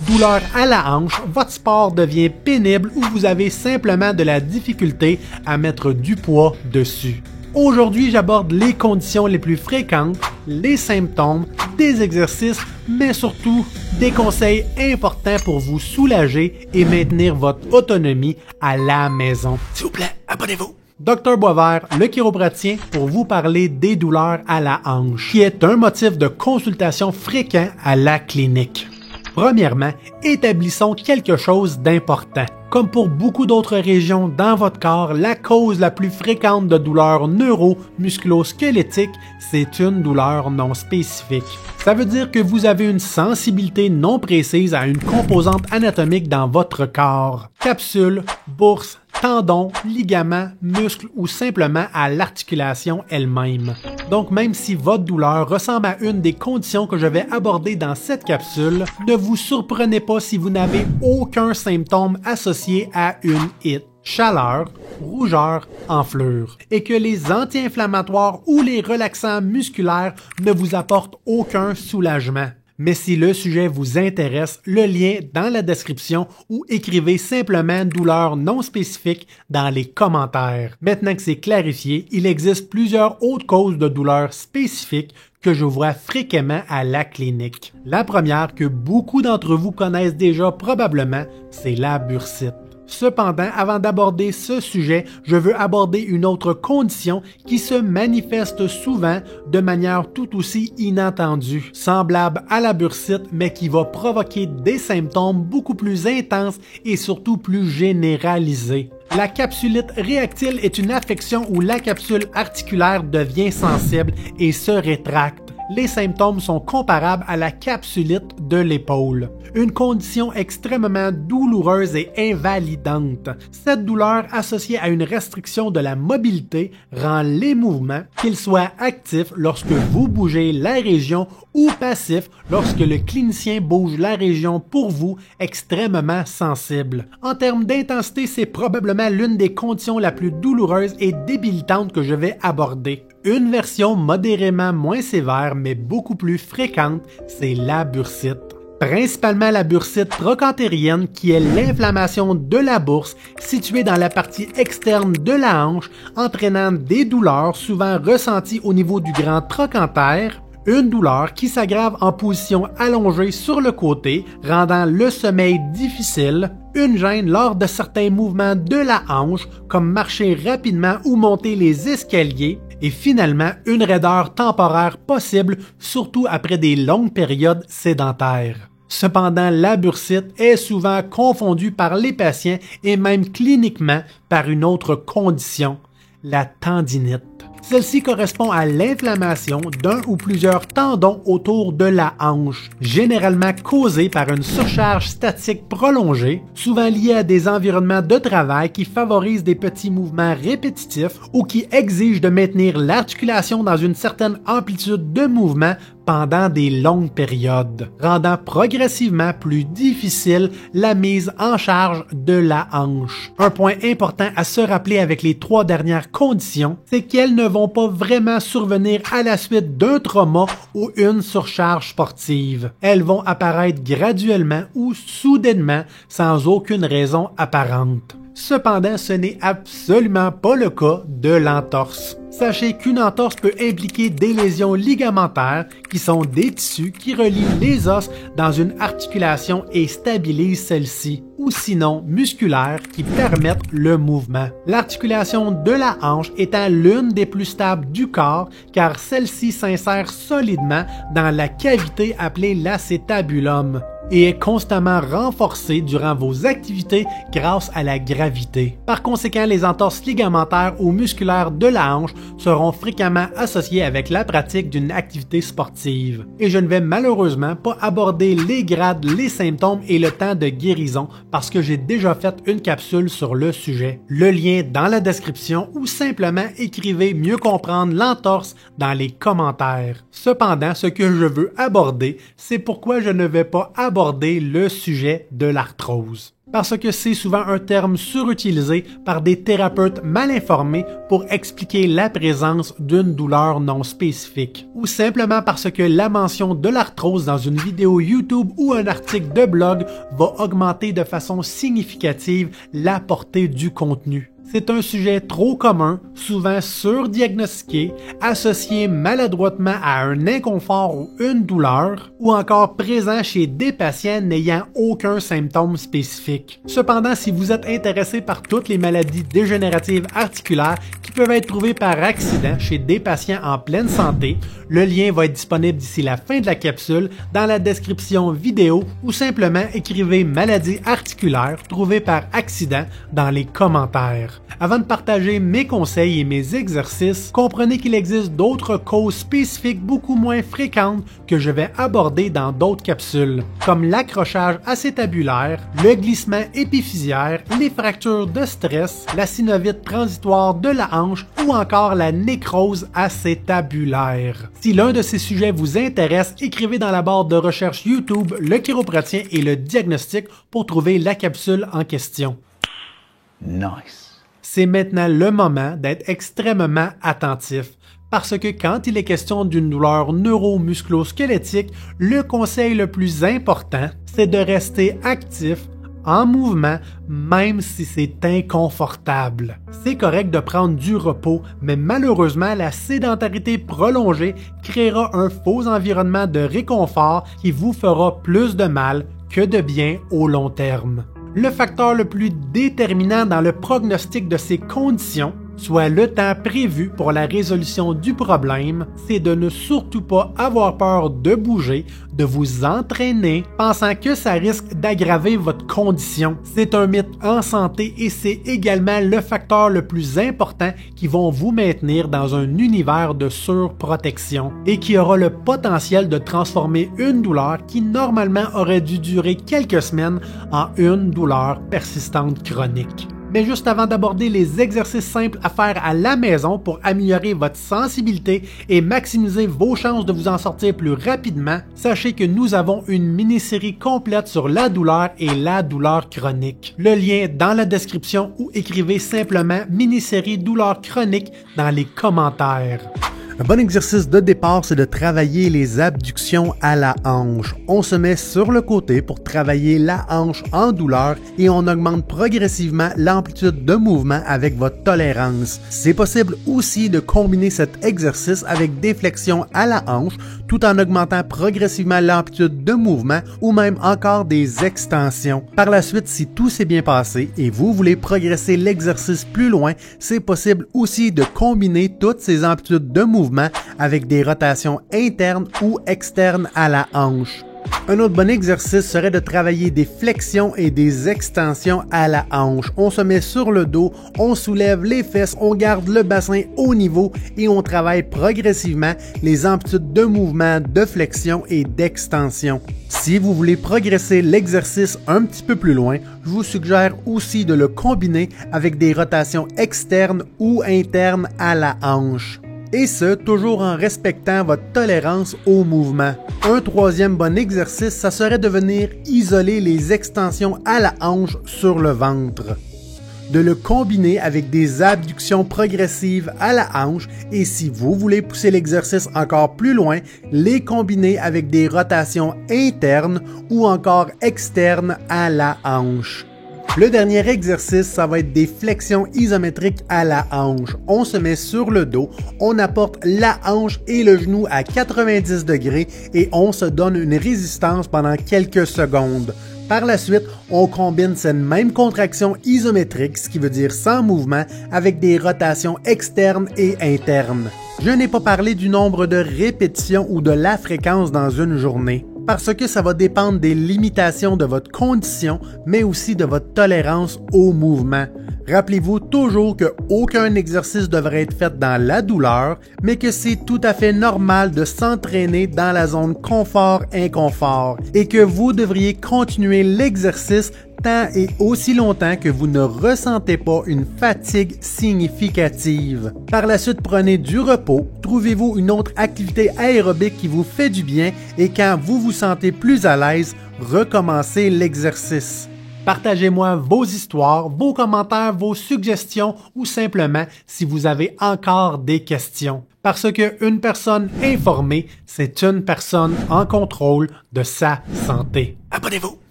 Douleur à la hanche, votre sport devient pénible ou vous avez simplement de la difficulté à mettre du poids dessus. Aujourd'hui, j'aborde les conditions les plus fréquentes, les symptômes, des exercices, mais surtout des conseils importants pour vous soulager et maintenir votre autonomie à la maison. S'il vous plaît, abonnez-vous! Dr Boisvert, le chiropraticien, pour vous parler des douleurs à la hanche, qui est un motif de consultation fréquent à la clinique. Premièrement, établissons quelque chose d'important. Comme pour beaucoup d'autres régions dans votre corps, la cause la plus fréquente de douleurs neuro-musculo-squelettiques, c'est une douleur non spécifique. Ça veut dire que vous avez une sensibilité non précise à une composante anatomique dans votre corps. Capsule, bourse, tendons, ligaments, muscles ou simplement à l'articulation elle-même. Donc même si votre douleur ressemble à une des conditions que je vais aborder dans cette capsule, ne vous surprenez pas si vous n'avez aucun symptôme associé à une HIT. Chaleur, rougeur, enflure, et que les anti-inflammatoires ou les relaxants musculaires ne vous apportent aucun soulagement. Mais si le sujet vous intéresse, le lien dans la description ou écrivez simplement douleur non spécifique dans les commentaires. Maintenant que c'est clarifié, il existe plusieurs autres causes de douleurs spécifiques que je vois fréquemment à la clinique. La première que beaucoup d'entre vous connaissent déjà probablement, c'est la bursite. Cependant, avant d'aborder ce sujet, je veux aborder une autre condition qui se manifeste souvent de manière tout aussi inattendue, semblable à la bursite, mais qui va provoquer des symptômes beaucoup plus intenses et surtout plus généralisés. La capsulite réactile est une affection où la capsule articulaire devient sensible et se rétracte. Les symptômes sont comparables à la capsulite de l'épaule. Une condition extrêmement douloureuse et invalidante. Cette douleur associée à une restriction de la mobilité rend les mouvements, qu'ils soient actifs lorsque vous bougez la région ou passifs lorsque le clinicien bouge la région pour vous, extrêmement sensible. En termes d'intensité, c'est probablement l'une des conditions la plus douloureuse et débilitante que je vais aborder. Une version modérément moins sévère mais beaucoup plus fréquente, c'est la bursite. Principalement la bursite trochantérienne qui est l'inflammation de la bourse située dans la partie externe de la hanche, entraînant des douleurs souvent ressenties au niveau du grand trochanter. Une douleur qui s'aggrave en position allongée sur le côté, rendant le sommeil difficile, une gêne lors de certains mouvements de la hanche, comme marcher rapidement ou monter les escaliers, et finalement une raideur temporaire possible, surtout après des longues périodes sédentaires. Cependant, la bursite est souvent confondue par les patients et même cliniquement par une autre condition, la tendinite. Celle-ci correspond à l'inflammation d'un ou plusieurs tendons autour de la hanche, généralement causée par une surcharge statique prolongée, souvent liée à des environnements de travail qui favorisent des petits mouvements répétitifs ou qui exigent de maintenir l'articulation dans une certaine amplitude de mouvement pendant des longues périodes, rendant progressivement plus difficile la mise en charge de la hanche. Un point important à se rappeler avec les trois dernières conditions, c'est qu'elles ne vont pas vraiment survenir à la suite d'un trauma ou une surcharge sportive. Elles vont apparaître graduellement ou soudainement sans aucune raison apparente. Cependant, ce n'est absolument pas le cas de l'entorse. Sachez qu'une entorse peut impliquer des lésions ligamentaires qui sont des tissus qui relient les os dans une articulation et stabilisent celle-ci, ou sinon musculaires qui permettent le mouvement. L'articulation de la hanche étant l'une des plus stables du corps car celle-ci s'insère solidement dans la cavité appelée l'acétabulum et est constamment renforcée durant vos activités grâce à la gravité. Par conséquent, les entorses ligamentaires ou musculaires de la hanche seront fréquemment associées avec la pratique d'une activité sportive. Et je ne vais malheureusement pas aborder les grades, les symptômes et le temps de guérison parce que j'ai déjà fait une capsule sur le sujet. Le lien dans la description ou simplement écrivez mieux comprendre l'entorse dans les commentaires. Cependant, ce que je veux aborder, c'est pourquoi je ne vais pas aborder d'aborder le sujet de l'arthrose. Parce que c'est souvent un terme surutilisé par des thérapeutes mal informés pour expliquer la présence d'une douleur non spécifique. Ou simplement parce que la mention de l'arthrose dans une vidéo YouTube ou un article de blog va augmenter de façon significative la portée du contenu. C'est un sujet trop commun, souvent surdiagnostiqué, associé maladroitement à un inconfort ou une douleur, ou encore présent chez des patients n'ayant aucun symptôme spécifique. Cependant, si vous êtes intéressé par toutes les maladies dégénératives articulaires qui peuvent être trouvées par accident chez des patients en pleine santé, le lien va être disponible d'ici la fin de la capsule dans la description vidéo ou simplement écrivez maladie articulaire trouvée par accident dans les commentaires. Avant de partager mes conseils et mes exercices, comprenez qu'il existe d'autres causes spécifiques beaucoup moins fréquentes que je vais aborder dans d'autres capsules, comme l'accrochage acétabulaire, le glissement épiphysaire, les fractures de stress, la synovite transitoire de la hanche ou encore la nécrose acétabulaire. Si l'un de ces sujets vous intéresse, écrivez dans la barre de recherche YouTube le chiropratien et le diagnostic pour trouver la capsule en question. Nice. C'est maintenant le moment d'être extrêmement attentif parce que quand il est question d'une douleur neuro-musculo-squelettique, le conseil le plus important, c'est de rester actif, en mouvement, même si c'est inconfortable. C'est correct de prendre du repos, mais malheureusement, la sédentarité prolongée créera un faux environnement de réconfort qui vous fera plus de mal que de bien au long terme. Le facteur le plus déterminant dans le prognostic de ces conditions, soit le temps prévu pour la résolution du problème, c'est de ne surtout pas avoir peur de bouger, de vous entraîner, pensant que ça risque d'aggraver votre condition. C'est un mythe en santé et c'est également le facteur le plus important qui va vous maintenir dans un univers de surprotection et qui aura le potentiel de transformer une douleur qui normalement aurait dû durer quelques semaines en une douleur persistante chronique. Mais juste avant d'aborder les exercices simples à faire à la maison pour améliorer votre sensibilité et maximiser vos chances de vous en sortir plus rapidement, sachez que nous avons une mini-série complète sur la douleur et la douleur chronique. Le lien est dans la description ou écrivez simplement mini-série douleur chronique dans les commentaires. Un bon exercice de départ, c'est de travailler les abductions à la hanche. On se met sur le côté pour travailler la hanche en douleur et on augmente progressivement l'amplitude de mouvement avec votre tolérance. C'est possible aussi de combiner cet exercice avec des flexions à la hanche tout en augmentant progressivement l'amplitude de mouvement ou même encore des extensions. Par la suite, si tout s'est bien passé et vous voulez progresser l'exercice plus loin, c'est possible aussi de combiner toutes ces amplitudes de mouvement avec des rotations internes ou externes à la hanche. Un autre bon exercice serait de travailler des flexions et des extensions à la hanche. On se met sur le dos, on soulève les fesses, on garde le bassin au niveau et on travaille progressivement les amplitudes de mouvement, de flexion et d'extension. Si vous voulez progresser l'exercice un petit peu plus loin, je vous suggère aussi de le combiner avec des rotations externes ou internes à la hanche. Et ce, toujours en respectant votre tolérance au mouvement. Un troisième bon exercice, ça serait de venir isoler les extensions à la hanche sur le ventre. De le combiner avec des abductions progressives à la hanche et si vous voulez pousser l'exercice encore plus loin, les combiner avec des rotations internes ou encore externes à la hanche. Le dernier exercice, ça va être des flexions isométriques à la hanche. On se met sur le dos, on apporte la hanche et le genou à 90 degrés et on se donne une résistance pendant quelques secondes. Par la suite, on combine cette même contraction isométrique, ce qui veut dire sans mouvement, avec des rotations externes et internes. Je n'ai pas parlé du nombre de répétitions ou de la fréquence dans une journée, parce que ça va dépendre des limitations de votre condition, mais aussi de votre tolérance au mouvement. Rappelez-vous toujours qu'aucun exercice devrait être fait dans la douleur, mais que c'est tout à fait normal de s'entraîner dans la zone confort-inconfort et que vous devriez continuer l'exercice tant et aussi longtemps que vous ne ressentez pas une fatigue significative. Par la suite, prenez du repos, trouvez-vous une autre activité aérobique qui vous fait du bien et quand vous vous sentez plus à l'aise, recommencez l'exercice. Partagez-moi vos histoires, vos commentaires, vos suggestions ou simplement si vous avez encore des questions. Parce qu'une personne informée, c'est une personne en contrôle de sa santé. Abonnez-vous!